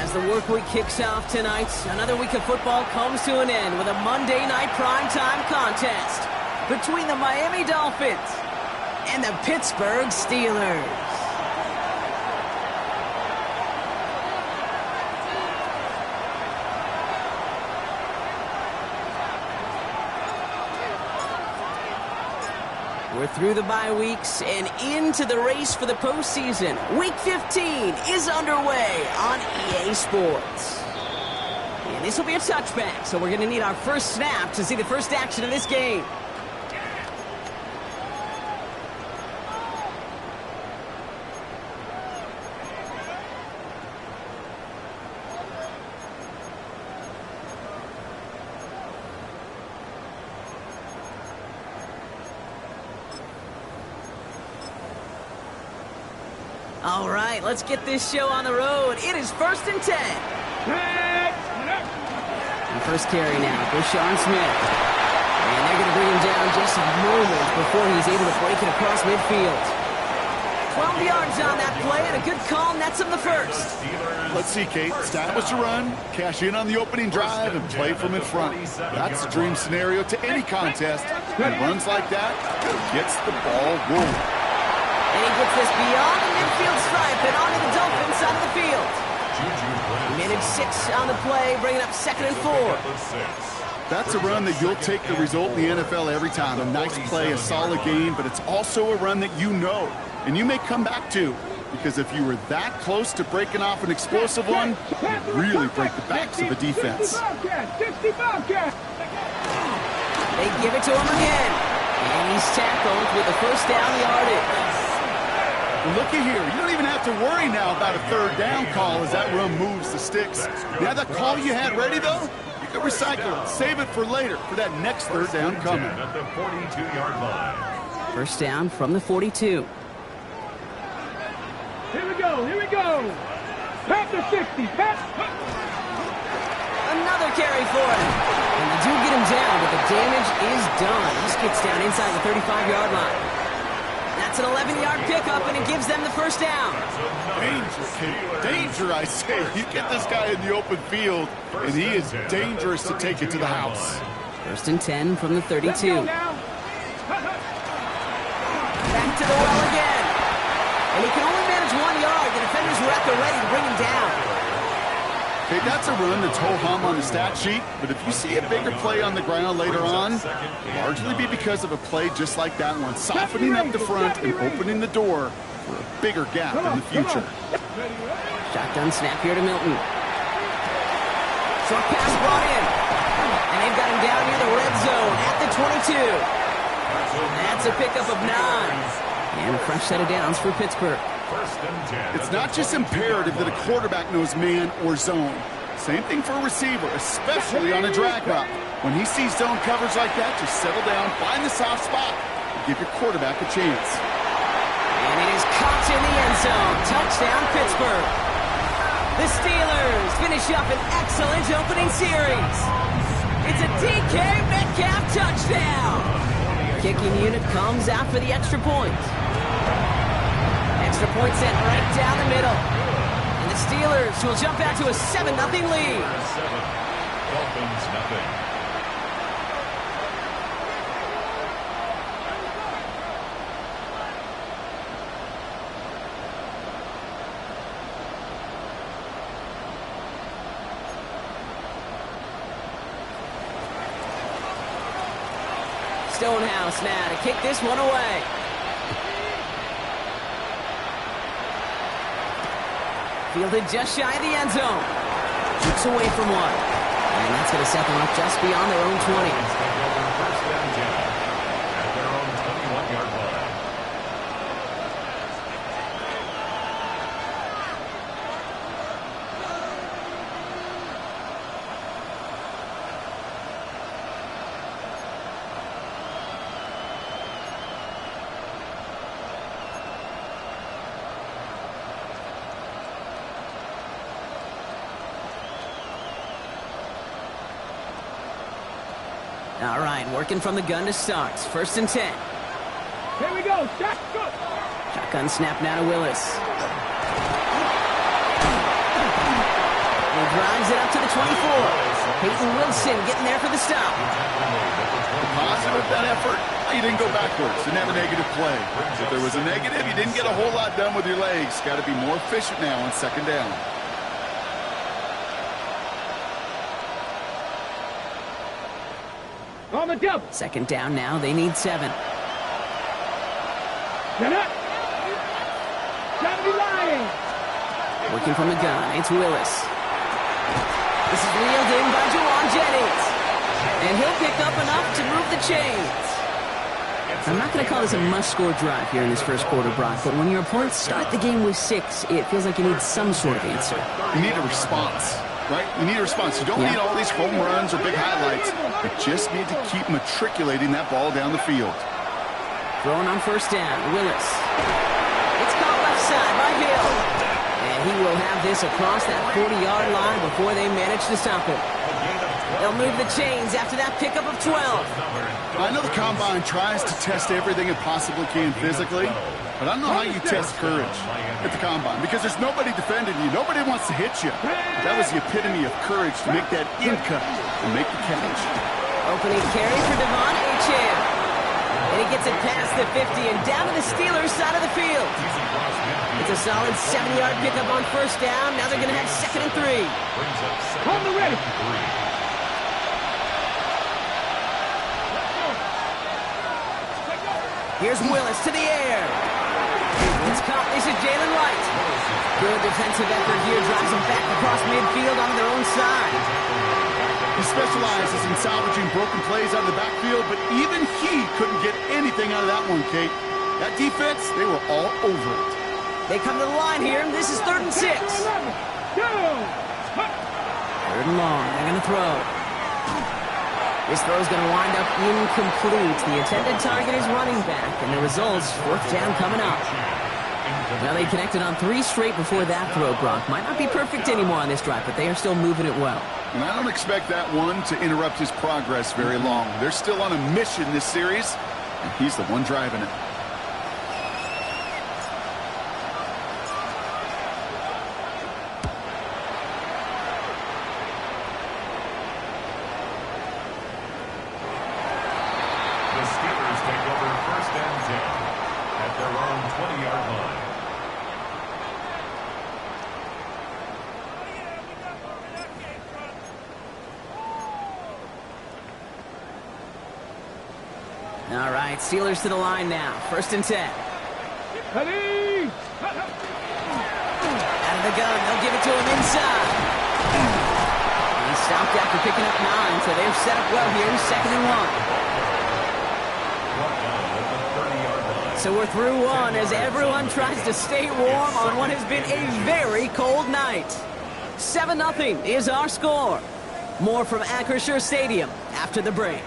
As the work week kicks off tonight, another week of football comes to an end with a Monday night primetime contest between the Miami Dolphins and the Pittsburgh Steelers. We're through the bye weeks and into the race for the postseason. Week 15 is underway on EA Sports. And this will be a touchback, so we're going to need our first snap to see the first action of this game. All right, let's get this show on the road. It is 1st and 10. And first carry now, Bushon Smith. And they're going to bring him down just moments before he's able to break it across midfield. 12 yards on that play, and a good call nets him the first. Let's see, Kate. Establish a run, cash in on the opening drive, and play from in front. That's the dream scenario to any contest. And runs like that, gets the ball rolling. And he gets this beyond the midfield stripe and onto the Dolphins side of the field. Minute 6 on the play, bringing up 2nd and 4. That's a run that you'll take the result in the NFL every time. A nice play, a solid game, but it's also a run that you know, and you may come back to. Because if you were that close to breaking off an explosive one, you really break the backs of a defense. They give it to him again. And he's tackled with the first down yardage. Looky here, you don't even have to worry now about a third down call as that run moves the sticks. Now that call you had ready, though, you can recycle it, save it for later, for that next third down coming. At the 42-yard line. First down from the 42. Here we go. Pat the 60, Pat. Another carry for him. And they do get him down, but the damage is done. He gets down inside the 35-yard line. That's an 11-yard pickup, and it gives them the first down. Danger, Kate. Danger, I say. You get this guy in the open field, and he is dangerous to take it to the house. 1st and 10 from the 32. Back to the well again. And he can only manage 1 yard. The defenders were at the ready to bring him down. Okay, that's a run that's ho-hum on the stat sheet, but if you see a bigger play on the ground later on, it'll largely be because of a play just like that one, softening up the front and opening the door for a bigger gap in the future. Shotgun snap here to Milton. Short pass brought in. And they've got him down near the red zone at the 22. That's a pickup of 9. And a fresh set of downs for Pittsburgh. It's not just imperative that a quarterback knows man or zone. Same thing for a receiver, especially on a drag route. When he sees zone coverage like that, just settle down, find the soft spot, and give your quarterback a chance. And it is caught in the end zone. Touchdown, Pittsburgh. The Steelers finish up an excellent opening series. It's a DK Metcalf touchdown. Kicking unit comes out for the extra point. Extra point sent right down the middle. And the Steelers will jump out to a 7-0 lead. Dolphins nothing. Stonehouse now to kick this one away. Fielded just shy of the end zone. Keeps away from one. And that's going to set them up just beyond their own 20. First down 10 at their own 21-yard line. All right, working from the gun to start. 1st and 10. Here we go. Shotgun snap now to Willis. drives it up to the 24. Peyton Wilson getting there for the stop. The positive of that effort, you didn't go backwards. Didn't have a negative play. If there was a negative, you didn't get a whole lot done with your legs. Got to be more efficient now on second down. On the double. Second down now. They need 7. Get up. Gotta be lying. Working from the gun. It's Willis. This is reeled in by Jawan Jennings. And he'll pick up enough to move the chains. I'm not going to call this a must-score drive here in this first quarter, Brock, but when your opponents start the game with 6, it feels like you need some sort of answer. You need a response, right? You need a response. You don't need all these home runs or big highlights. You just need to keep matriculating that ball down the field. Throwing on first down, Willis. It's caught left side by Hill. And he will have this across that 40-yard line before they manage to stop him. They'll move the chains after that pickup of 12. I know the Combine tries to test everything it possibly can physically, but I don't know how you test courage at the Combine because there's nobody defending you. Nobody wants to hit you. That was the epitome of courage to make that in cut and make the catch. Opening carry for Devon Achane. And he gets it past the 50 and down to the Steelers' side of the field. It's a solid 7-yard pickup on first down. Now they're going to have 2nd and 3. On the ready. Here's Willis to the air. It's caught. This is Jalen White. Good defensive effort here. Drives them back across midfield on their own side. He specializes in salvaging broken plays out of the backfield, but even he couldn't get anything out of that one, Kate. That defense, they were all over it. They come to the line here, and this is 3rd and 6. 3rd and long. They're going to throw. This throw is going to wind up incomplete. The intended target is running back, and the results, 4th down coming up. Well, they connected on 3 straight before that throw, Brock. Might not be perfect anymore on this drive, but they are still moving it well. And I don't expect that one to interrupt his progress very long. They're still on a mission this series, and he's the one driving it. The Steelers take over 1st and 10 at their own 20-yard line. All right, Steelers to the line now. 1st and 10. Out of the gun, they'll give it to him inside. He stopped after picking up 9, so they're set up well here. 2nd and 1. So we're through one as everyone tries to stay warm on what has been a very cold night. 7-0 is our score. More from Acrisure Stadium after the break.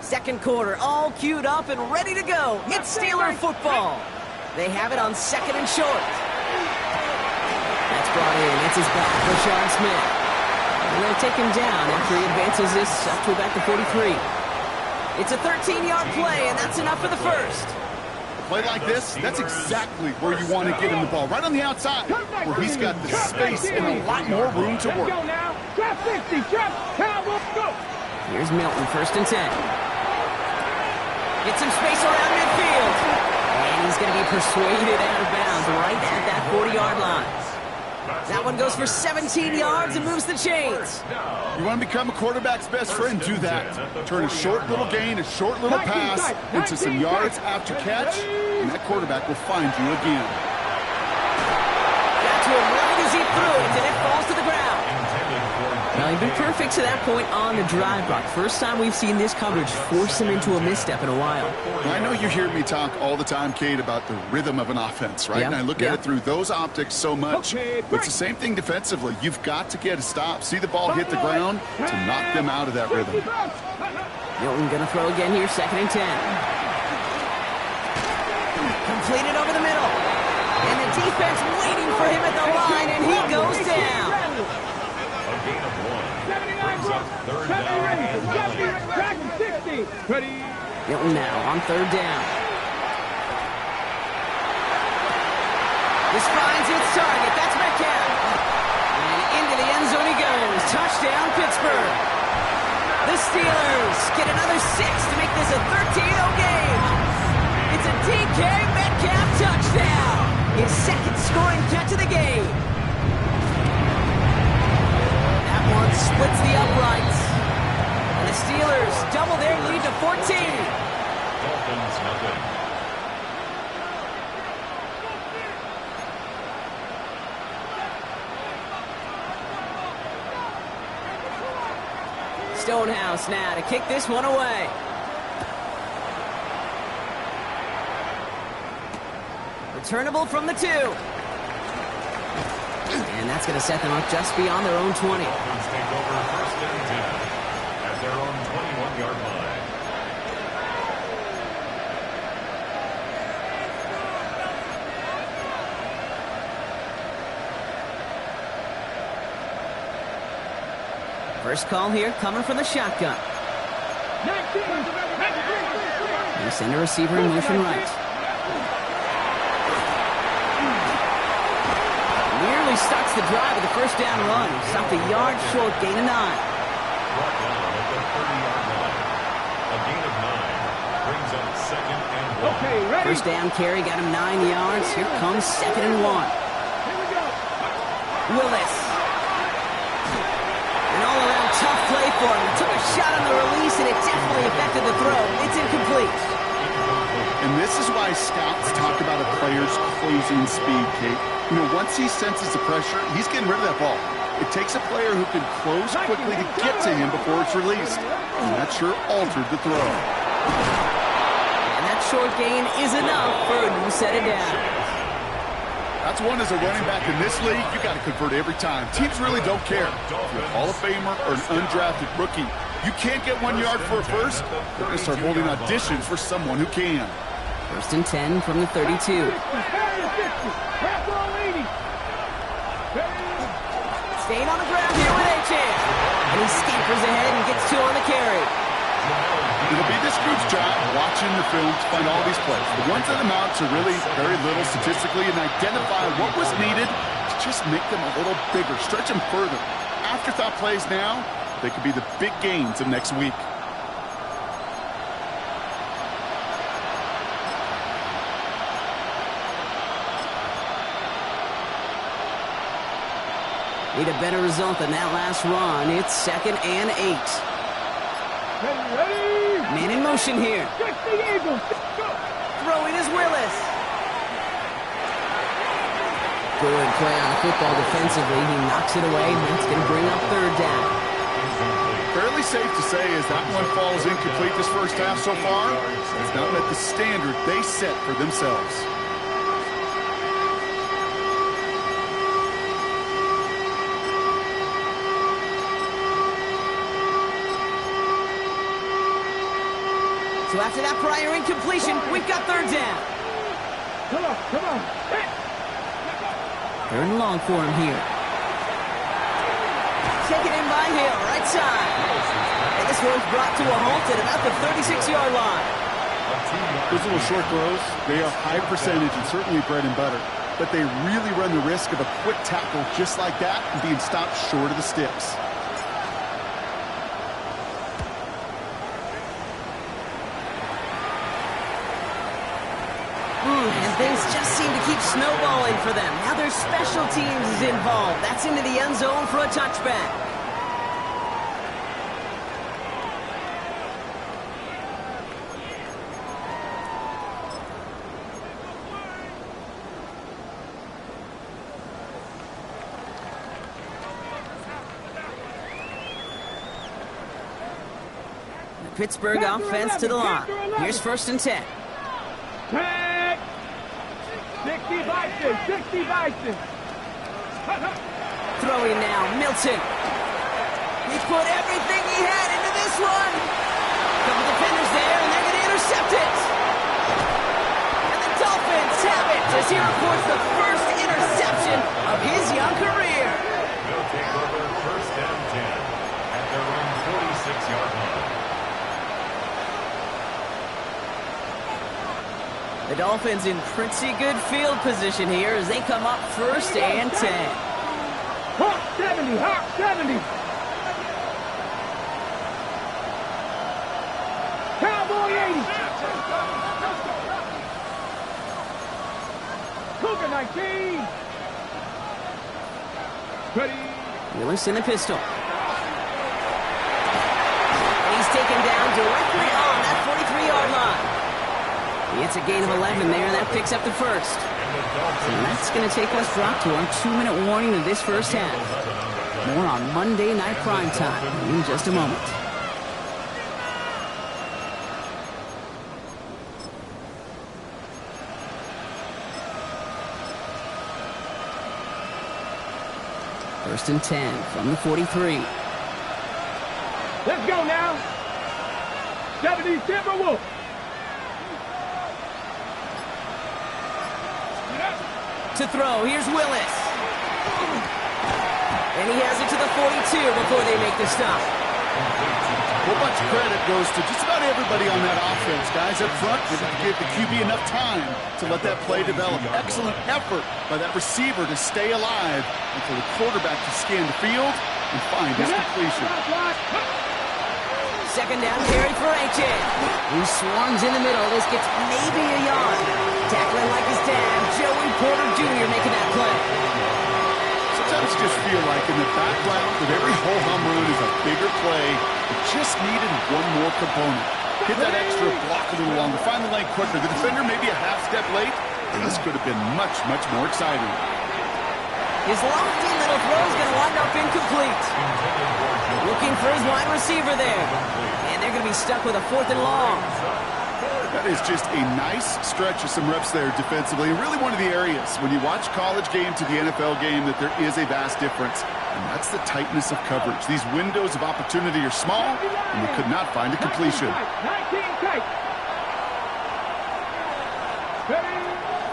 Second quarter, all queued up and ready to go. It's Steeler football. They have it on 2nd and short. That's brought in. It's his back, Rashawn Smith. And they'll take him down after he advances this up to about the 43. It's a 13-yard play, and that's enough for the first. A play like this, that's exactly where you want to get him the ball, right on the outside, where he's got the space and a lot more room to work. Drop 60, drop, Cowboys, go. Here's Milton, 1st and 10. Get some space around midfield. And he's going to be persuaded out of bounds right at that 40-yard line. That one goes for 17 yards and moves the chains. You want to become a quarterback's best friend, do that. Turn a short little gain, a short little pass into some yards after catch, and that quarterback will find you again. Got to him right as he threw it, and it falls to the ground. Well, he'd been perfect to that point on the drive, Brock. First time we've seen this coverage force him into a misstep in a while. I know you hear me talk all the time, Kate, about the rhythm of an offense, right? And I look at it through those optics so much. But it's the same thing defensively. You've got to get a stop. See the ball hit the ground to knock them out of that rhythm. Milton going to throw again here, 2nd and 10. Completed over the middle. And the defense waiting for him at the line, and he goes down. A gain of 1 brings up about third down and 9. Back to 60. Ready. Hilton now on third down. This finds its target. That's Metcalf. And into the end zone he goes. Touchdown, Pittsburgh. The Steelers get another 6 to make this a 13-0 game. It's a DK Metcalf touchdown. His second scoring catch of the game. That one splits the uprights. And the Steelers double their lead to 14. Dolphins nothing. Stonehouse now to kick this one away. Returnable from the 2. And that's going to set them up just beyond their own 20. Dolphins take over first and 10 at their own 21-yard line. First call here coming from the shotgun. They send a receiver in motion right. Nearly starts the drive with the first down run. Stopped a yard short, gain of 9. Brought down at the 30-yard line. A gain of 9 brings up second and 1. Okay, ready. First down carry got him 9 yards. Here comes second and 1. Here we go. Willis. An all-around tough play for him. He took a shot on the release, and it definitely affected the throw. It's incomplete. And this is why scouts talk about a player's closing speed, Kate. You know, once he senses the pressure, he's getting rid of that ball. It takes a player who can close quickly to get to him before it's released. And that sure altered the throw. And that short gain is enough for a new set of downs. That's one as a running back in this league, you got to convert every time. Teams really don't care. If you're a Hall of Famer or an undrafted rookie, you can't get 1 yard for a first, they're going to start holding auditions for someone who can. First and 10 from the 32. Staying on the ground here with Achane. And he scampers ahead and gets 2 on the carry. It'll be this group's job watching the film to find all these plays. The ones that amount to really very little statistically and identify what was needed to just make them a little bigger, stretch them further. Afterthought plays now, they could be the big gains of next week. Need a better result than that last run. It's second and 8. Ready. Man in motion here. Throwing is Willis. Good play on the football defensively. He knocks it away, and that's going to bring up third down. Fairly safe to say as that one falls incomplete this first half so far, it's not met the standard they set for themselves. So after that prior incompletion, we've got third down. Come on. Third and long for him here. Taken in by Hill, right side. And this one's brought to a halt at about the 36-yard line. Those little short throws, they are high percentage and certainly bread and butter. But they really run the risk of a quick tackle just like that and being stopped short of the sticks. And things just seem to keep snowballing for them. Now their special teams is involved. That's into the end zone for a touchback. The Pittsburgh offense to the line. Here's first and 10. Tag. 60 Bison. Throwing now, Milton. He put everything he had into this one. Couple defenders there, and they're going to intercept it. And the Dolphins have it as he reports the first interception of his young career. They'll take over first and 10 at their own The Dolphins in pretty good field position here as they come up 1st and 10. Hawk 70, Hawk 70. Cowboy 80. Cougar 19. Ready. Willis in the pistol. And he's taken down directly on that 43-yard line. It's a gain of 11 there, and that picks up the first. And that's going to take us drop to our 2-minute warning of this first half. More on Monday Night Primetime in just a moment. First and 10 from the 43. Let's go now. 70 Timberwolves. To throw, here's Willis. And he has it to the 42 before they make the stop. Well, much credit goes to just about everybody on that offense. Guys up front, they didn't give the QB enough time to let that play develop. Excellent effort by that receiver to stay alive and for the quarterback to scan the field and find his completion. Second down carry for H.A. He swarms in the middle. This gets maybe a yard. Tackling like his dad, Joey Porter Jr. making that play. Sometimes just feel like in the background of every ho-hum run is a bigger play. It just needed one more component. Hit that extra block a little longer. Find the lane quicker. The defender maybe a half step late. And this could have been much, much more exciting. His lofty little throw is going to wind up incomplete. Looking for his wide receiver there. And they're going to be stuck with a 4th and long. That is just a nice stretch of some reps there defensively. And really one of the areas when you watch college game to the NFL game that there is a vast difference. And that's the tightness of coverage. These windows of opportunity are small, and they could not find a completion. 19 tight.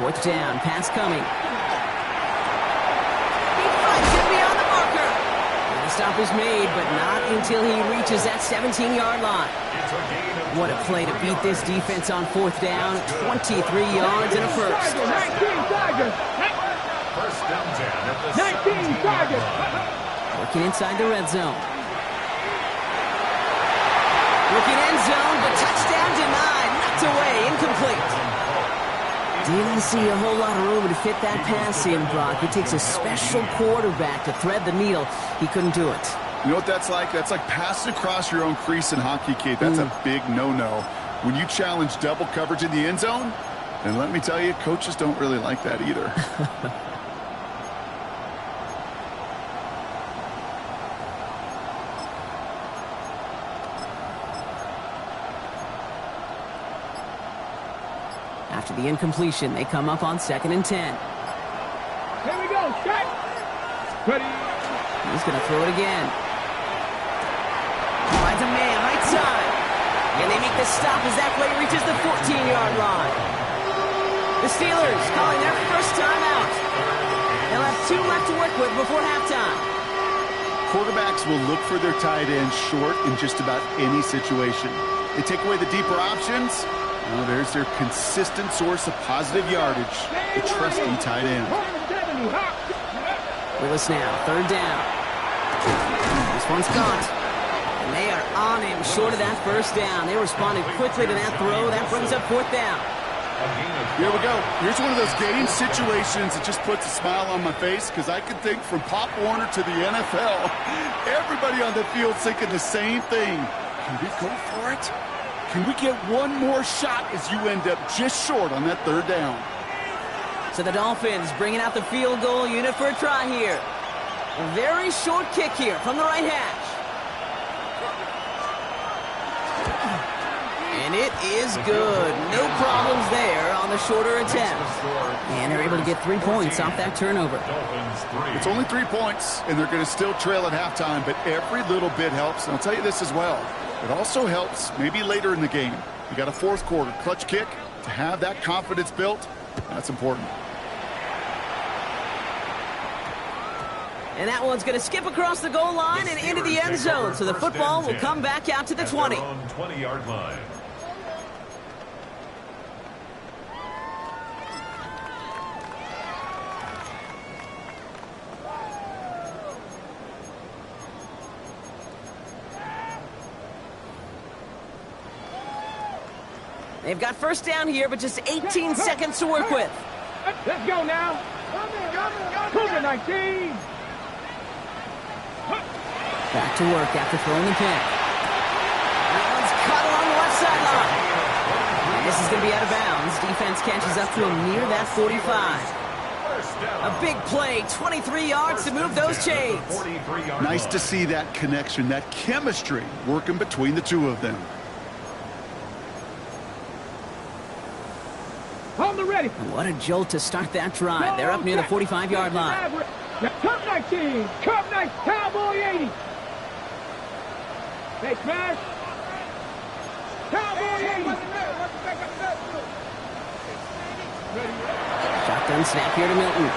4th down, pass coming. He finds it beyond the marker. And the stop is made, but not until he reaches that 17-yard line. What a play to beat this defense on 4th down. 23 yards and a first. 19 Tigers. First down 10 at the 19 Tigers. Working inside the red zone. Looking end zone, but touchdown denied. Knocked away, incomplete. Didn't see a whole lot of room to fit that pass in, Brock. It takes a special quarterback to thread the needle. He couldn't do it. You know what that's like? That's like passing across your own crease in hockey, Kate. That's a big no-no. When you challenge double coverage in the end zone, then let me tell you, coaches don't really like that either. After the incompletion, they come up on 2nd and 10. Here we go. Shot. Ready. He's going to throw it again. Finds a man right side. And they make the stop as that play reaches the 14-yard line. The Steelers calling their first time out. They'll have 2 left to work with before halftime. Quarterbacks will look for their tight end short in just about any situation. They take away the deeper options. Well, there's their consistent source of positive yardage, the trusty tight end. Willis now, 3rd down. This one's caught. And they are on him short of that first down. They responded quickly to that throw. That brings up 4th down. Here we go. Here's one of those game situations that just puts a smile on my face because I can think from Pop Warner to the NFL. Everybody on the field thinking the same thing. Can we go for it? Can we get one more shot as you end up just short on that 3rd down? So the Dolphins bringing out the field goal unit for a try here. A very short kick here from the right hash. And it is good. No problems there on the shorter attempt. And they're able to get 3 points off that turnover. It's only 3 points, and they're going to still trail at halftime, but every little bit helps. And I'll tell you this as well. It also helps maybe later in the game. You got a 4th quarter clutch kick. To have that confidence built, that's important. And that one's going to skip across the goal line and into the end zone. So the football will come back out to the 20. 20-yard line. They've got first down here, but just 18 seconds to work with. Let's go now. COVID-19. Back to work after throwing the pick. That one's caught along the left sideline. This is going to be out of bounds. Defense catches up to him near that 45. A big play, 23 yards to move those chains. Nice to see that connection, that chemistry working between the two of them. On the ready. What a jolt to start that drive. They're up near the 45-yard line. Cup 19, Cup 9, Cowboy 80. Hey, smash. Cowboy 80. Shotgun snap here to Milton.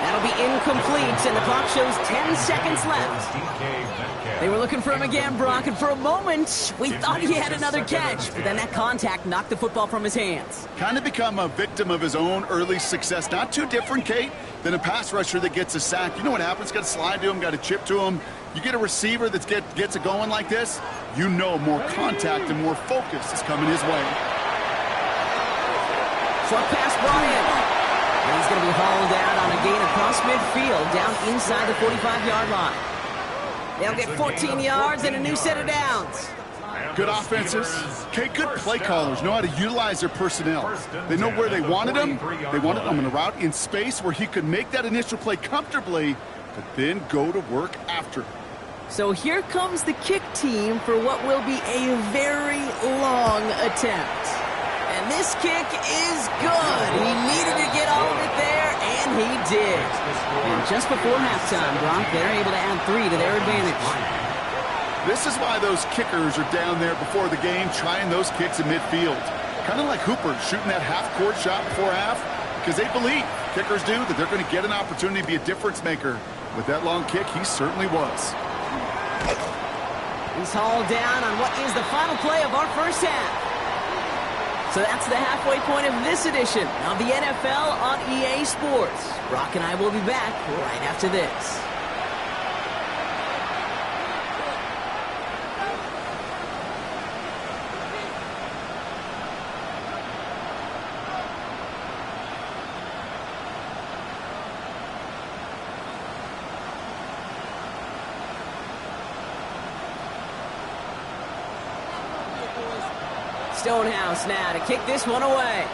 That'll be incomplete, and the clock shows 10 seconds left. They were looking for him again, Brock, and for a moment, we thought he had another catch, but then that contact knocked the football from his hands. Kind of become a victim of his own early success. Not too different, Kate, than a pass rusher that gets a sack. You know what happens? Got to slide to him, got to chip to him. You get a receiver that gets it going like this, you know more contact and more focus is coming his way. Short pass brought in. And he's going to be hauled out on a gain across midfield down inside the 45-yard line. They'll get 14 yards and a new set of downs. Good offenses. Okay, good play callers know how to utilize their personnel. They know where they wanted him. They wanted him in a route in space where he could make that initial play comfortably, but then go to work after. So here comes the kick team for what will be a very long attempt. And this kick is good. He needed to get all of it there, and he did. And just before halftime, Brock, they're able to add 3 to their advantage. This is why those kickers are down there before the game trying those kicks in midfield. Kind of like Hooper shooting that half-court shot before half, because they believe, kickers do, that they're going to get an opportunity to be a difference maker. With that long kick, he certainly was. He's hauled down on what is the final play of our first half. So that's the halfway point of this edition of the NFL on EA Sports. Brock and I will be back right after this. Stonehouse now to kick this one away.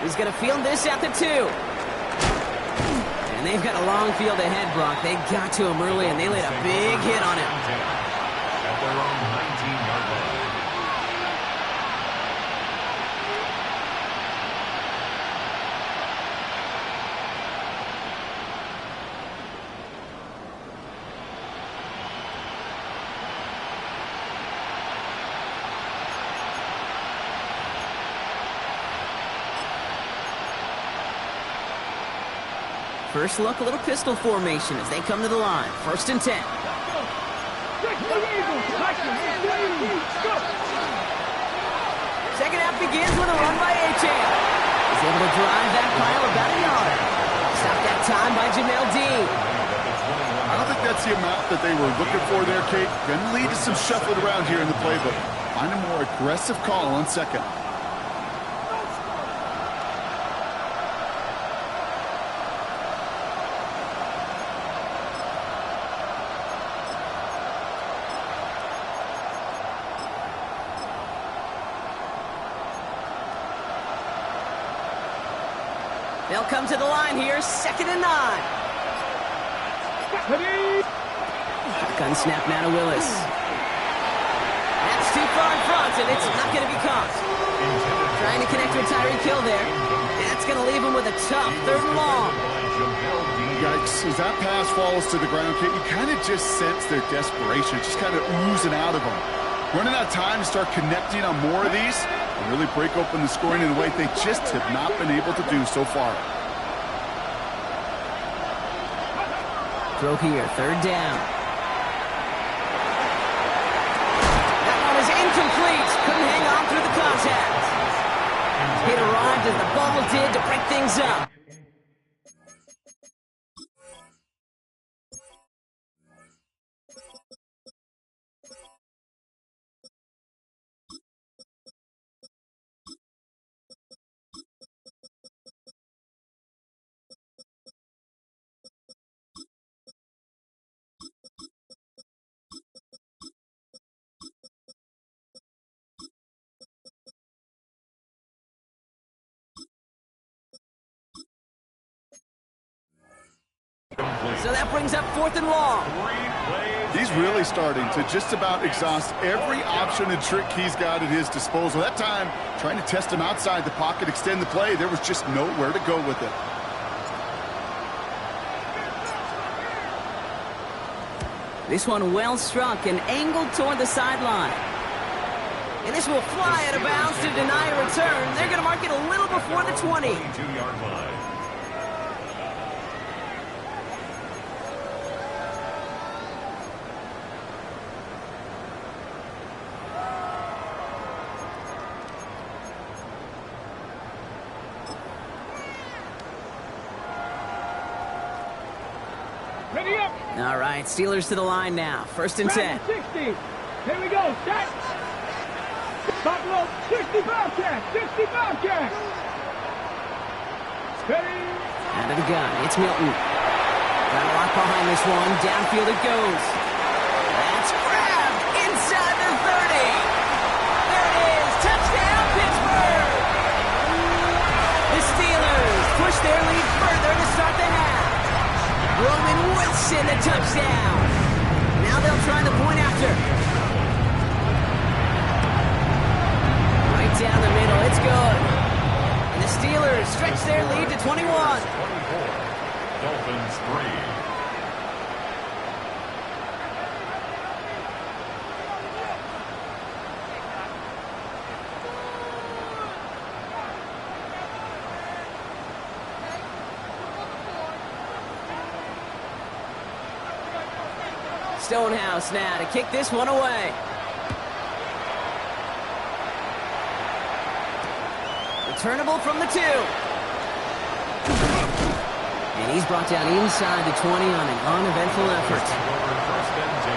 He's going to field this at the 2. And they've got a long field ahead, Brock. They got to him early, and they laid a big hit on him. At their own 19-yard line. First look, a little pistol formation as they come to the line. 1st and 10. Second half begins with a run by A-Chain. He's able to drive that pile about a yard. Stopped that time by Jamel Dean. I don't think that's the amount that they were looking for there, Kate. Going to lead to some shuffling around here in the playbook. Find a more aggressive call on second. They'll come to the line here, 2nd and 9. Shotgun snap now to Willis. That's too far in front, and it's not going to be caught. Trying to connect with Tyreek Hill there. That's going to leave him with a tough 3rd and long. Yikes, as that pass falls to the ground, Kate, you kind of just sense their desperation, just kind of oozing out of them. Running out of time to start connecting on more of these and really break open the scoring in a way they just have not been able to do so far. Throw here, 3rd down. That one is incomplete. Couldn't hang on through the contact. It arrived as the ball did to break things up. So that brings up 4th and long. He's really starting to just about exhaust every option and trick he's got at his disposal. That time, trying to test him outside the pocket, extend the play, there was just nowhere to go with it. This one well struck and angled toward the sideline. And this will fly out of bounds to deny a return. They're going to mark it a little before the 20. 22-yard line. Ready up. All right, Steelers to the line now. 1st and 10. 60. Here we go. Set. Buffalo, 65 cat. 65 cat. Steady. Out of the gun, it's Milton. Got a lot behind this one. Downfield it goes. That's grabbed inside the 30. There it is. Touchdown, Pittsburgh. The Steelers push their lead further to start the half. Roman Wilson, the touchdown. Now they'll try the point after. Right down the middle, it's good. And the Steelers stretch their lead to 21. 24. Dolphins 3. Stonehouse now to kick this one away. Returnable from the 2. And he's brought down inside the 20 on an uneventful effort. 1st and 10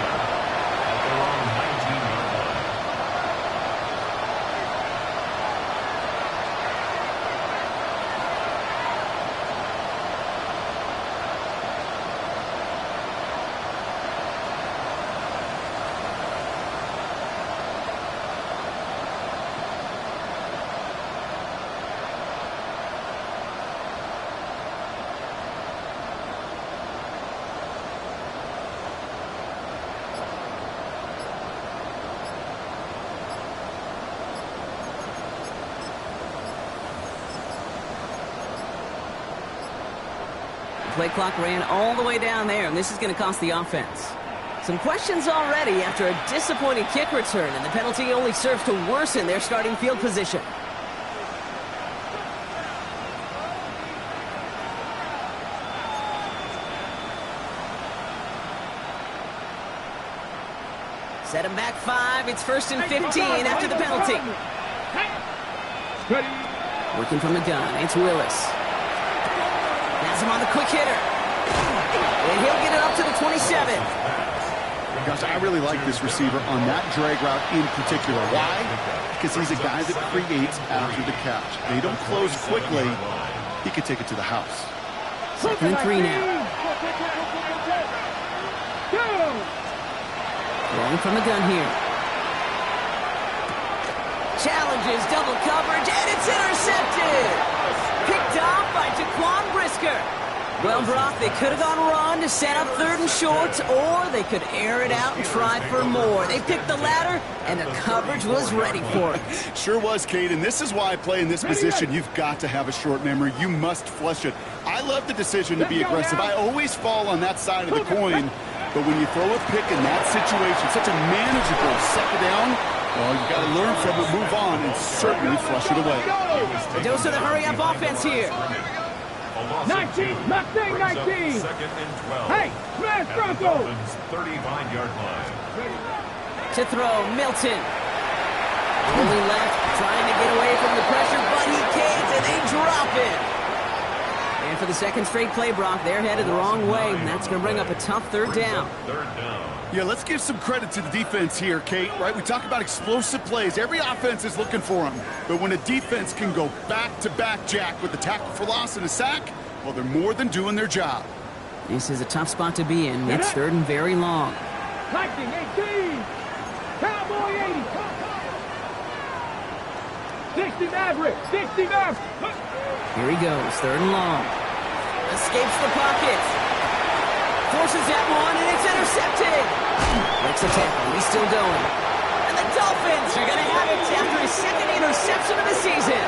at their own 19-yard line. Play clock ran all the way down there, and this is going to cost the offense. Some questions already after a disappointing kick return, and the penalty only serves to worsen their starting field position. Set him back 5. It's 1st and 15 after the penalty. Working from the gun, it's Willis. Has him on the quick hitter. And he'll get it up to the 27. Gosh, I really like this receiver on that drag route in particular. Why? Because he's a guy that creates after the catch. They don't close quickly. He could take it to the house. 2nd and 3 now. Rolling from the gun here. Challenges double coverage, and it's intercepted. Picked off by Jaquan Brisker. Well, Brock, they could have gone run to set up 3rd and short, or they could air it out and try for more. They picked the latter, and the coverage was ready for it. Sure was, Kate, and this is why playing this position, you've got to have a short memory. You must flush it. I love the decision to be aggressive. I always fall on that side of the coin, but when you throw a pick in that situation, such a manageable 2nd down, well, you got to learn from it, move on, and certainly flush it away. A dose of the hurry-up offense here. 19, not saying 19. 2nd and 12. Hey, smash Bronco. 35-yard line. To throw, Milton. Rolling left, trying to get away from the pressure, but he can't, and they drop it. And for the 2nd straight play, Brock, they're headed the wrong way, and that's going to bring up a tough 3rd down. 3rd down. Yeah, let's give some credit to the defense here, Kate, right? We talk about explosive plays. Every offense is looking for them. But when a defense can go back-to-back, Jack, with a tackle for loss and a sack, well, they're more than doing their job. This is a tough spot to be in. It's 3rd and very long. Viking 18. Cowboy 80. 60 Maverick. 60 Maverick. Here he goes, 3rd and long. Escapes the pocket. the tackle. He's still going. And the Dolphins are going to have it after his second interception of the season.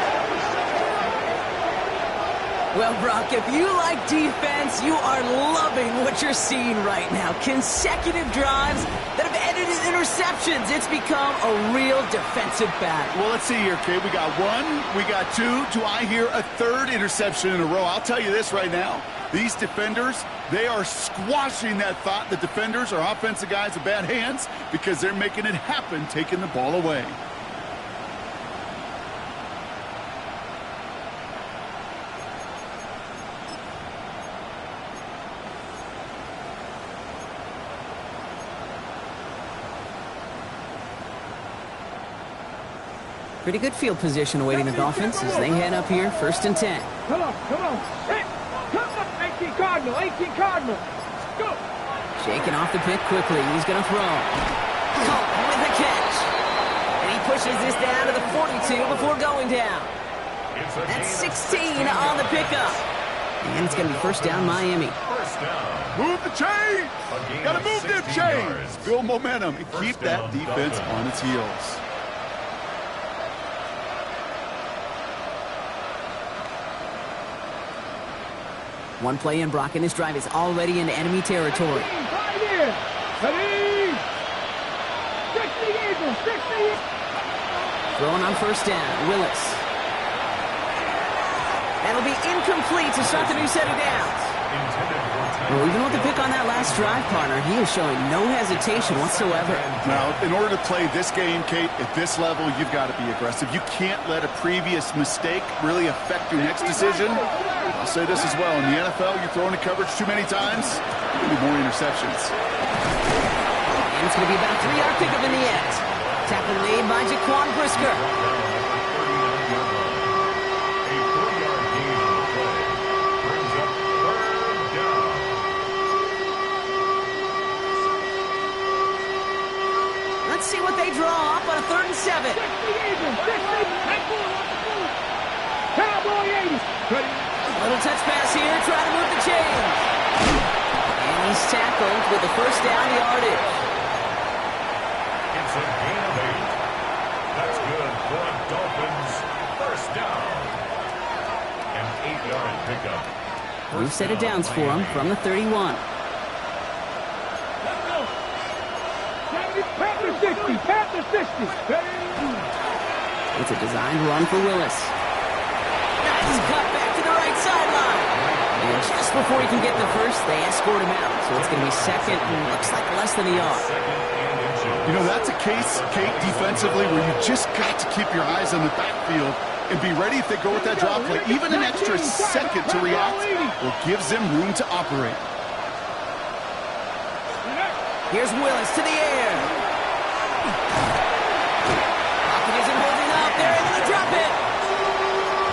Well, Brock, if you like defense, you are loving what you're seeing right now. Consecutive drives that have ended in interceptions. It's become a real defensive battle. Well, let's see here, Kate. We got one, we got two. Do I hear a third interception in a row? I'll tell you this right now. These defenders, they are squashing that thought the defenders are offensive guys with bad hands because they're making it happen, taking the ball away. Pretty good field position awaiting the Dolphins as they head up here, 1st and 10. Come on. Hit. Come on. 18 Cardinal. Go. Shaking off the pick quickly. He's going to throw. Caught with the catch. And he pushes this down to the 42 before going down. That's 16 on the pickup. And it's going to be 1st down Miami. Move the chains. Got to move them chains. Build momentum and keep that defense on its heels. One play in, Brock, and his drive is already into enemy territory. Right here. Ready. 60. Throwing on 1st down, Willis. That'll be incomplete to start the new set of downs. Well, even with the pick on that last drive, partner, he is showing no hesitation whatsoever. Now, in order to play this game, Kate, at this level, you've got to be aggressive. You can't let a previous mistake really affect your next decision. I'll say this as well. In the NFL, you're throwing to coverage too many times, there'll be more interceptions. And it's going to be about a 3-yard pickup in the end. Tackle made by Jaquan Brisker. Let's see what they draw up on a 3rd and 7. 60 Cowboy 80. Ready. Little touch pass here, trying to move the chains. And he's tackled with the 1st down yardage. It's a gain of 8. That's good for the Dolphins. 1st down. An 8-yard pickup. We've set of downs for him from the 31. Panther 60. It's a designed run for Willis. Nice cut back to the right sideline. And just before he can get the first, they escort him out. So it's going to be 2nd and looks like less than a yard. You know, that's a case, Kate, defensively, where you just got to keep your eyes on the backfield and be ready if they go with that drop play. Even an extra second to react, well, gives them room to operate. Here's Willis to the air. Pocket isn't holding up. They're able to drop it.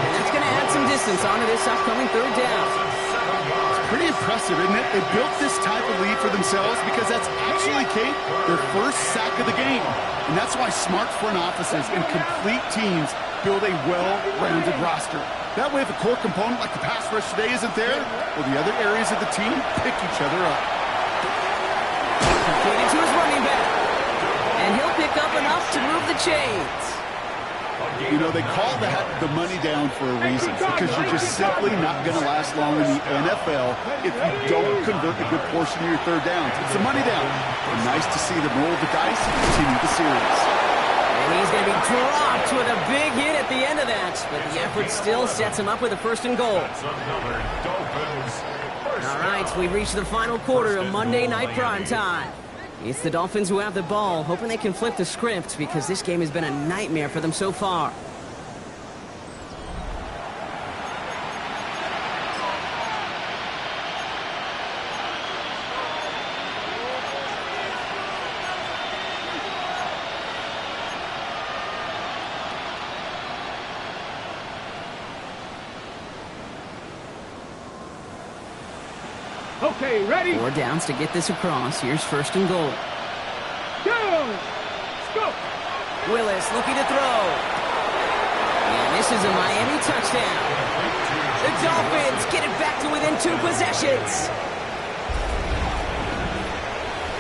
And that's going to add some distance onto this upcoming 3rd down. It's pretty impressive, isn't it? They built this type of lead for themselves because that's actually, Kate, their 1st sack of the game. And that's why smart front offices and complete teams build a well-rounded roster. That way, if a core component like the pass rush today isn't there, well, the other areas of the team pick each other up. Completed to his running back. And he'll pick up enough to move the chains. You know, they call that the money down for a reason, because you're just simply not going to last long in the NFL if you don't convert a good portion of your 3rd downs. It's the money down. And nice to see them roll the dice and continue the series. And he's going to be dropped with a big hit at the end of that. But the effort still sets him up with a 1st and goal. All right, we've reached the final quarter of Monday Night Prime Time. It's the Dolphins who have the ball, hoping they can flip the script because this game has been a nightmare for them so far. Okay, ready? 4 downs to get this across. Here's 1st and goal. Go! Willis looking to throw. And this is a Miami touchdown. The Dolphins get it back to within 2 possessions.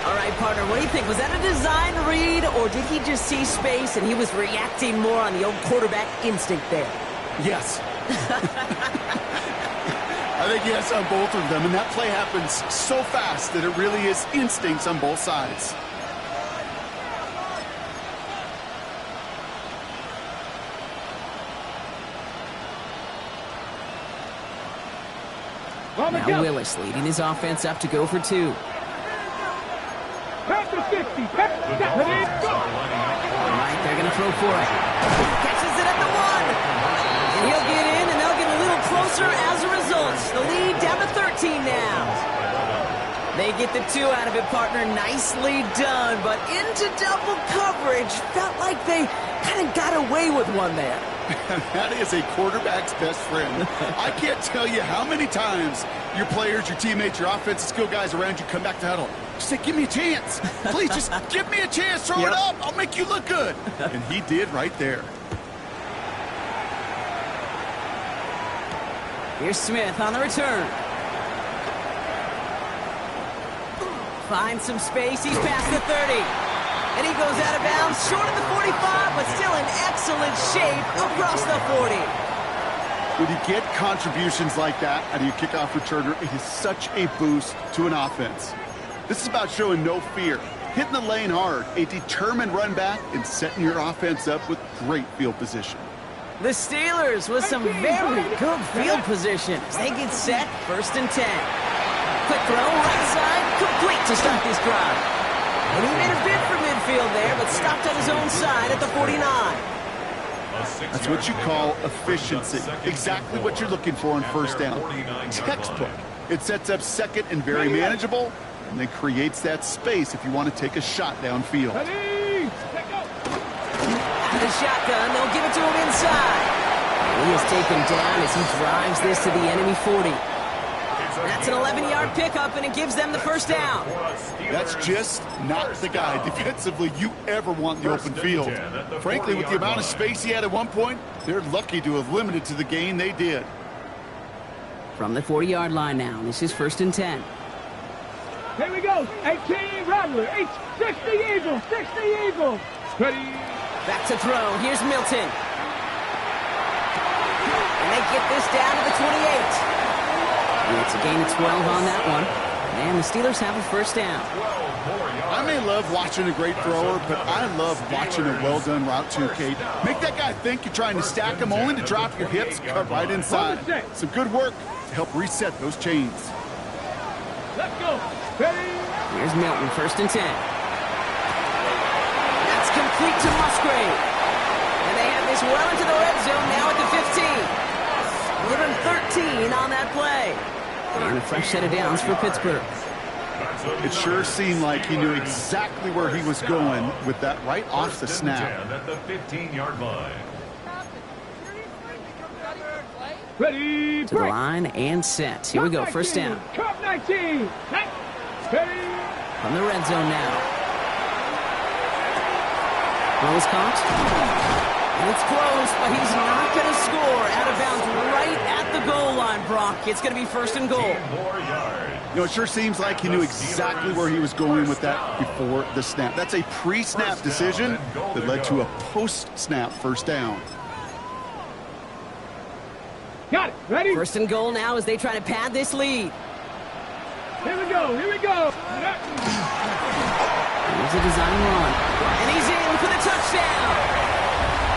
All right, partner, what do you think? Was that a design read, or did he just see space and he was reacting more on the old quarterback instinct there? Yes. I think yes on both of them, and that play happens so fast that it really is instincts on both sides. Now Willis leading his offense up to go for 2. Pass to 60. Pass to 70. All right, they're going to throw for it. Catches it at the 1. And he'll get in, and they'll get a little closer as a result. The lead down to 13 now. They get the 2 out of it, partner. Nicely done, but into double coverage. Felt like they kind of got away with one there. That is a quarterback's best friend. I can't tell you how many times your players, your teammates, your offensive skill guys around you come back to huddle. Just say, give me a chance. Please, just give me a chance. Throw it up. I'll make you look good. And he did right there. Here's Smith on the return. Finds some space. He's past the 30. And he goes out of bounds, short of the 45, but still in excellent shape across the 40. When you get contributions like that out of your kickoff returner, it is such a boost to an offense. This is about showing no fear, hitting the lane hard, a determined run back, and setting your offense up with great field position. The Steelers with some very good field position as they get set, 1st and 10. Quick throw, right side, complete to start this drive. And he made a bid for midfield there, but stopped on his own side at the 49. That's what you call efficiency. Exactly what you're looking for on 1st down. Textbook. It sets up 2nd and very manageable, and then creates that space if you want to take a shot downfield. Out of the shotgun, they'll give it to him inside. And he is taken down as he drives this to the enemy 40. That's an 11-yard pickup, and it gives them the 1st down. That's just not the guy defensively you ever want in the open field. Frankly, with the amount of space he had at one point, they're lucky to have limited to the gain they did. From the 40-yard line now, this is 1st and 10. Here we go. 18 Rattler. 60 Eagles. 60 Eagles. Ready. Back to throw. Here's Milton. And they get this down to the 28. It's a gain of 12 on that one. And the Steelers have a 1st down. I may love watching a great thrower, but I love watching a well-done route too, Kate. Make that guy think you're trying to stack him only to drop your hips, cut right inside. Some good work to help reset those chains. Let's go. Ready. Here's Milton, 1st and 10. That's complete to Musgrave. And they have this well into the red zone now at the 15. Give him 13 on that play. And a fresh set of downs for Pittsburgh. It sure seemed like he knew exactly where he was going with that right off the snap. At the 15-yard line. Ready. To the line and set. Here we go, 1st down. Cup 19. Ready. From the red zone now. Throw is caught. And it's close, but he's not going to score. Out of bounds right at the goal line, Brock. It's going to be 1st and goal. You know, it sure seems like he knew exactly where he was going with that before the snap. That's a pre-snap decision that led to a post-snap 1st down. Got it. Ready. 1st and goal now as they try to pad this lead. Here we go. Here we go. Here's a design run. And he's in for the touchdown.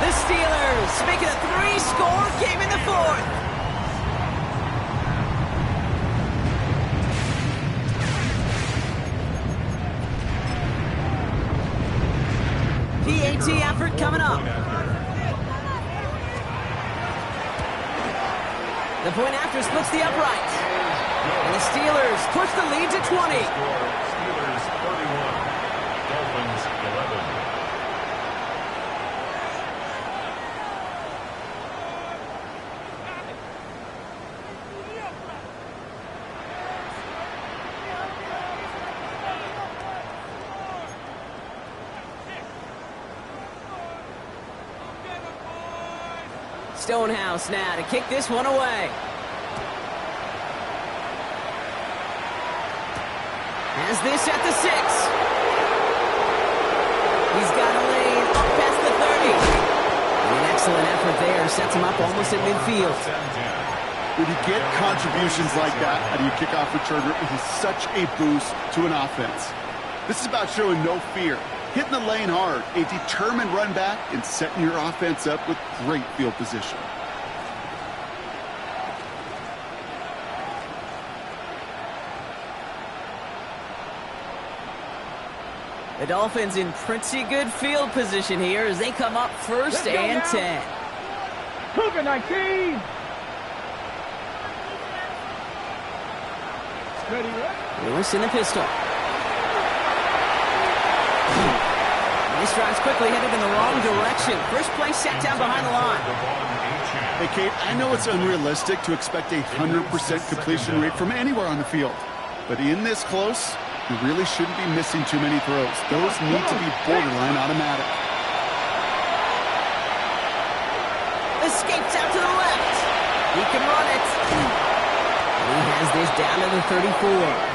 The Steelers making a 3-score game in the 4th. PAT effort coming up. The point after splits the upright. And the Steelers push the lead to 20. Steelers 31, Dolphins 11. Stonehouse now to kick this one away. Has this at the 6. He's got a lane up past the 30. And an excellent effort there. Sets him up almost at midfield. When you get contributions like that out of your kickoff returner, it is such a boost to an offense. This is about showing no fear, hitting the lane hard, a determined run back, and setting your offense up with great field position. The Dolphins in pretty good field position here as they come up first and 10. COVID-19. Ready, Lewis in the pistol. He strides quickly, headed in the wrong direction. First play set down behind the line. Hey, Kate, I know it's unrealistic to expect a 100% completion rate from anywhere on the field. But in this close, you really shouldn't be missing too many throws. Those need to be borderline automatic. Escapes out to the left. He can run it. And he has this down to the 34.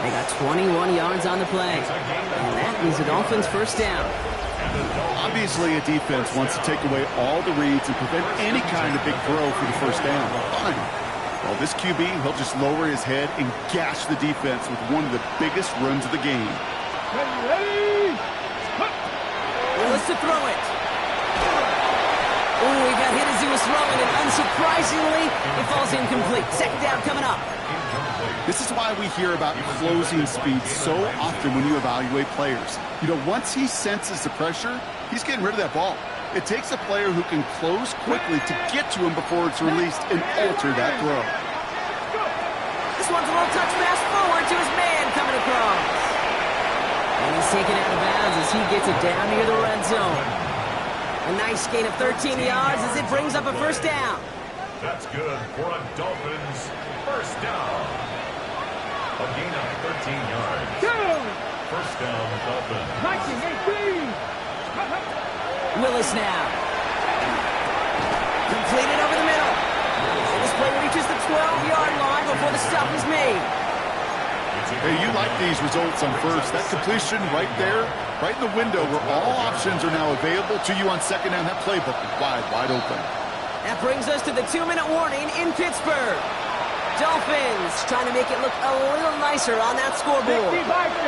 They got 21 yards on the play. And that means the Dolphins first down. Obviously, a defense wants to take away all the reads and prevent any kind of big throw for the first down. Fine. Well, this QB, he'll just lower his head and gash the defense with one of the biggest runs of the game. ready. Willis to throw it. Oh, he got hit as he was throwing it. Unsurprisingly, it falls incomplete. Second down coming up. This is why we hear about closing speed so often when you evaluate players. You know, once he senses the pressure, he's getting rid of that ball. It takes a player who can close quickly to get to him before it's released and alter that throw. This one's a little touch pass forward to his man coming across. And he's taken out of bounds as he gets it down near the red zone. A nice gain of 13 yards as it brings up a first down. That's good for a Dolphins first down. A gain of 13 yards. First down, Dolphins. 19-18. Willis now. Completed over the middle. And this play reaches the 12-yard line before the stop is made. Hey, you like these results on first. That completion right there, right in the window where all options are now available to you on second down. That playbook is wide open. That brings us to the 2-minute warning in Pittsburgh. Dolphins trying to make it look a little nicer on that scoreboard.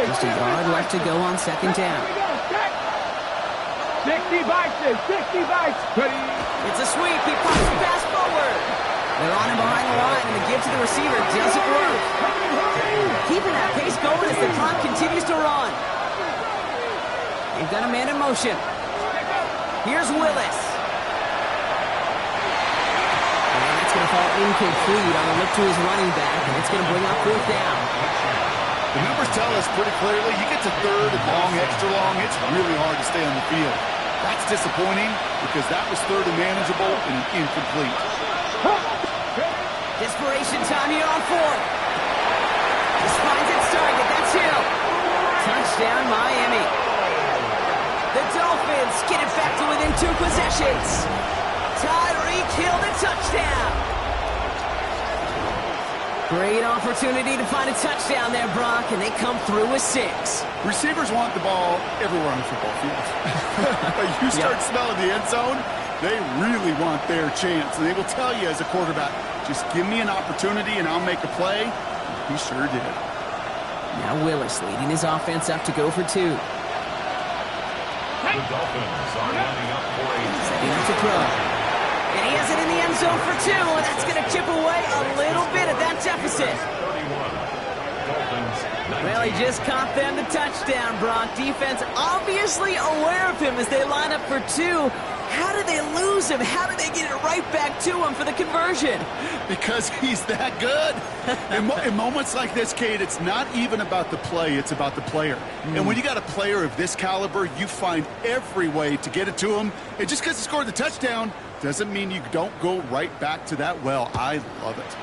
Just a yard left to go on second down. 60 bites, 60 bites. Ready. It's a sweep. He pops the pass forward. They're on him behind the line, and the give to the receiver doesn't work. Keeping that pace going as the clock continues to run. They've got a man in motion. Here's Willis. And that's going to fall incomplete on a look to his running back, and it's going to bring up fourth down. The numbers tell us pretty clearly, you get to third and long, extra long, it's really hard to stay on the field. That's disappointing because that was third and manageable and incomplete. Desperation time here on fourth. Just finds its target. That's Hill. Touchdown, Miami. The Dolphins get it back to within 2 possessions. Tyreek Hill, the touchdown. Great opportunity to find a touchdown there, Brock, and they come through with 6. Receivers want the ball everywhere on the football field. You start smelling the end zone, they really want their chance. And they will tell you as a quarterback, just give me an opportunity and I'll make a play. He sure did. Now Willis leading his offense up to go for 2. The Dolphins are lining up for a Setting up to throw. And he has it in the end zone for 2, and that's going to chip away a little bit of that deficit. 31. Dolphins 19. Well, he just caught them the touchdown, Brock. Defense obviously aware of him as they line up for 2. How did they lose him? How did they get it right back to him for the conversion? Because he's that good. In moments like this, Kate, it's not even about the play, it's about the player. And when you got a player of this caliber, you find every way to get it to him. And just because he scored the touchdown doesn't mean you don't go right back to that well. I love it.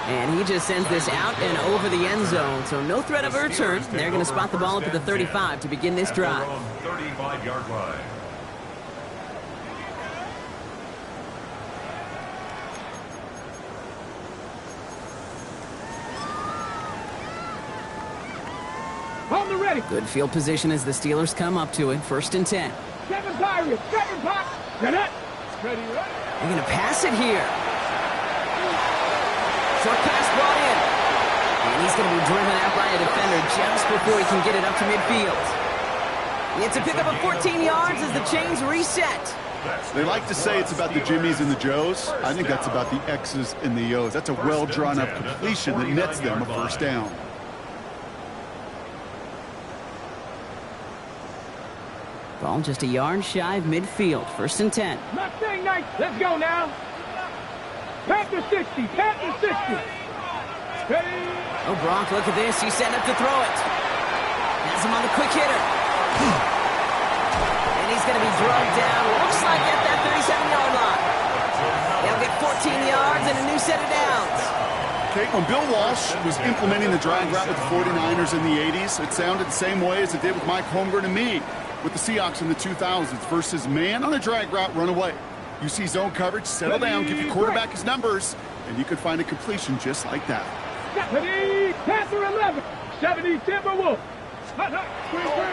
And he just sends this out and over the end zone, so no threat of a return. They're going to spot the ball up at the 35 to begin this drive. 35-yard line. On the ready. Good field position as the Steelers come up to it. 1st and 10. 7 Pirates. 7 Pop. Get it. Ready, ready. They're going to pass it here. Short pass brought in. And he's going to be driven out by a defender just before he can get it up to midfield. It's a pickup of 14 yards as the chains reset. They like to say it's about the Jimmies and the Joes. I think that's about the X's and the O's. That's a well-drawn-up completion that nets them a 1st down. Ball just a yard shy of midfield. 1st and 10. Mustang Knight. Let's go now. Panther 60. Panther 60. Ready. Oh, Brock, look at this. He's setting up to throw it. Has him on the quick hitter. And he's going to be thrown down. Looks like at that 37-yard line. They'll get 14 yards and a new set of downs. Okay, when Bill Walsh was implementing the drag route with the 49ers in the 80s, it sounded the same way as it did with Mike Holmgren and me with the Seahawks in the 2000s versus man on a drag route, run away. You see zone coverage, settle down, give your quarterback his numbers, and you could find a completion just like that. Stephanie, Panther 11. 70 Timberwolves.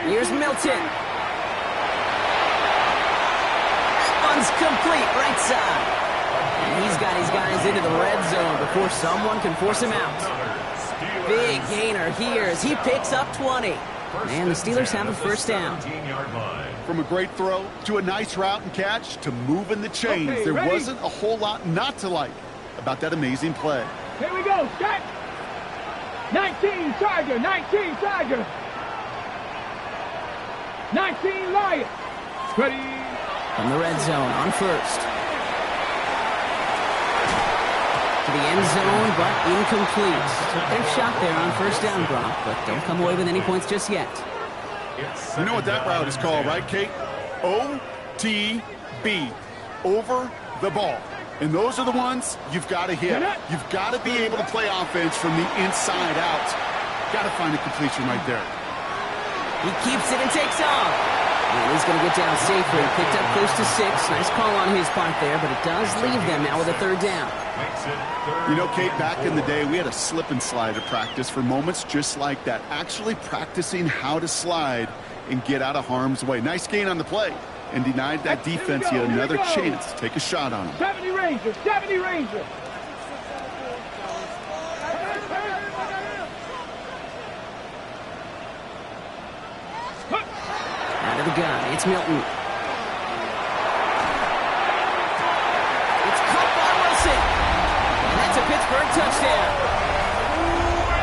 Here's Milton. That one's complete, right side. And he's got his guys into the red zone before someone can force him out. Big gainer here as he picks up 20. And the Steelers have a 1st down. From a great throw to a nice route and catch to moving the chains, Okay, there ready? wasn't a whole lot not to like about that amazing play. Here we go. Set. 19 Tiger. 19 Tiger. 19 Lion. Ready. From the red zone on 1st. To the end zone, but incomplete. Took their shot there on 1st down, Brock, but don't come away with any points just yet. You know what that route is called, right, Kate? OTB. Over the ball. And those are the ones you've got to hit. You've got to be able to play offense from the inside out. Got to find a completion right there. He keeps it and takes off. And he's going to get down safely. Picked up close to 6. Nice call on his part there, but it does leave them now with a 3rd down. You know, Kate, back in the day, we had a slip and slide at practice for moments just like that. Actually practicing how to slide and get out of harm's way. Nice gain on the play and denied that defense yet another chance to take a shot on him. 70 Rangers. 70 Rangers. Out of the gun, it's Milton. It's caught by Wilson. And that's a Pittsburgh touchdown.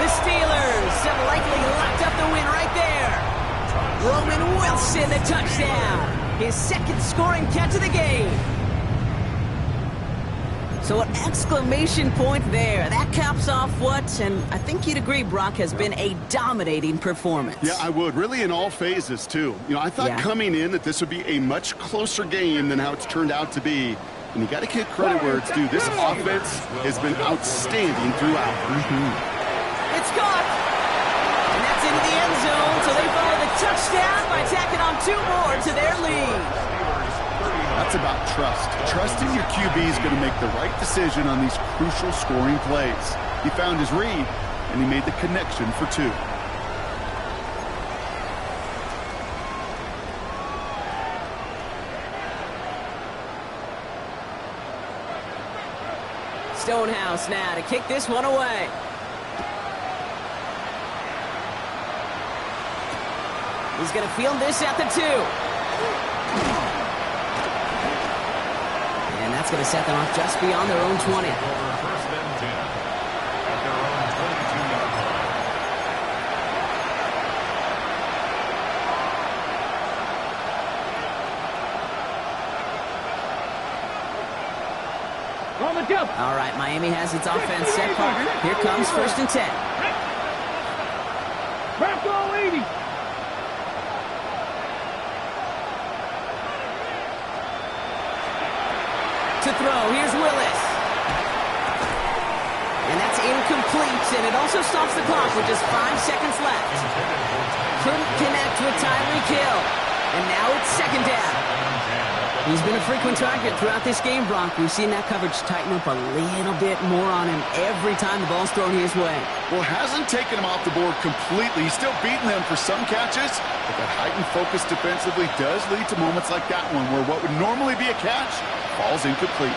The Steelers have likely locked up the win right there. Roman Wilson, the touchdown. His 2nd scoring catch of the game. So an exclamation point there. That caps off what, and I think you'd agree, Brock, has been a dominating performance. Yeah, I would. Really in all phases, too. You know, I thought coming in that this would be a much closer game than how it's turned out to be. And you got to give credit where it's due. This offense has been outstanding throughout. It's caught. And that's into the end zone, so they follow the touchdown by tacking on 2 more to their lead. That's about trust. Trusting your QB is going to make the right decision on these crucial scoring plays. He found his read, and he made the connection for 2. Stonehouse now to kick this one away. He's going to field this at the 2. And that's going to set them off just beyond their own 20. 1st and 10 at their own 22-yard line. On the jump. All right, Miami has its offense set, partner. Here comes 1st and 10. Bronco 80. To throw, here's Willis. And that's incomplete, and it also stops the clock with just 5 seconds left. Couldn't connect with Tyreek Hill. And now it's 2nd down. He's been a frequent target throughout this game, Brock. We've seen that coverage tighten up a little bit more on him every time the ball's thrown his way. Well, hasn't taken him off the board completely. He's still beating them for some catches, but that heightened focus defensively does lead to moments like that one where what would normally be a catch falls incomplete.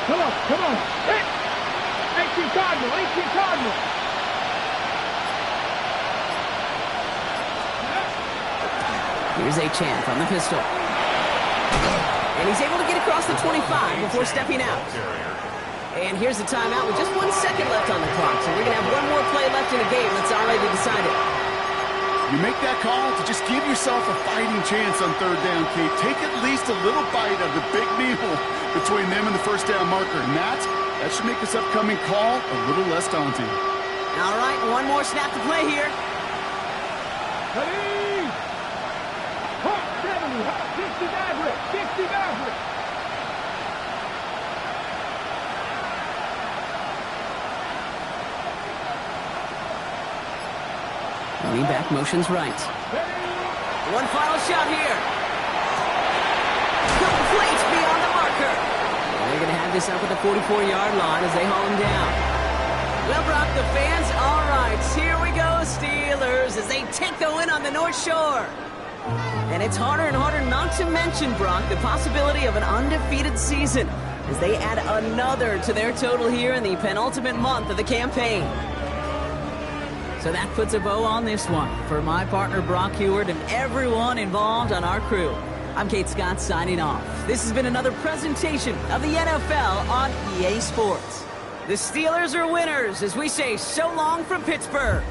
Come on, come on. Hit! 18 Cardinal, 18 Cardinal. Here's a chant from the pistol. And he's able to get across the 25 before stepping out. And here's the timeout with just 1 second left on the clock. So we're going to have one more play left in the game that's already decided. You make that call to just give yourself a fighting chance on third down, Kate. Take at least a little bite of the big meal between them and the first down marker. And that should make this upcoming call a little less daunting. All right, one more snap to play here. Ready? Hot 70, hot 60 Maverick, 60 Maverick. Running back motions right. One final shot here. Complete beyond the marker. And they're going to have this up at the 44-yard line as they haul him down. Well, Brock, the fans, all right, here we go, Steelers, as they take the win on the North Shore. And it's harder and harder not to mention, Brock, the possibility of an undefeated season as they add another to their total here in the penultimate month of the campaign. So that puts a bow on this one. For my partner, Brock Heward, and everyone involved on our crew, I'm Kate Scott signing off. This has been another presentation of the NFL on EA Sports. The Steelers are winners as we say so long from Pittsburgh.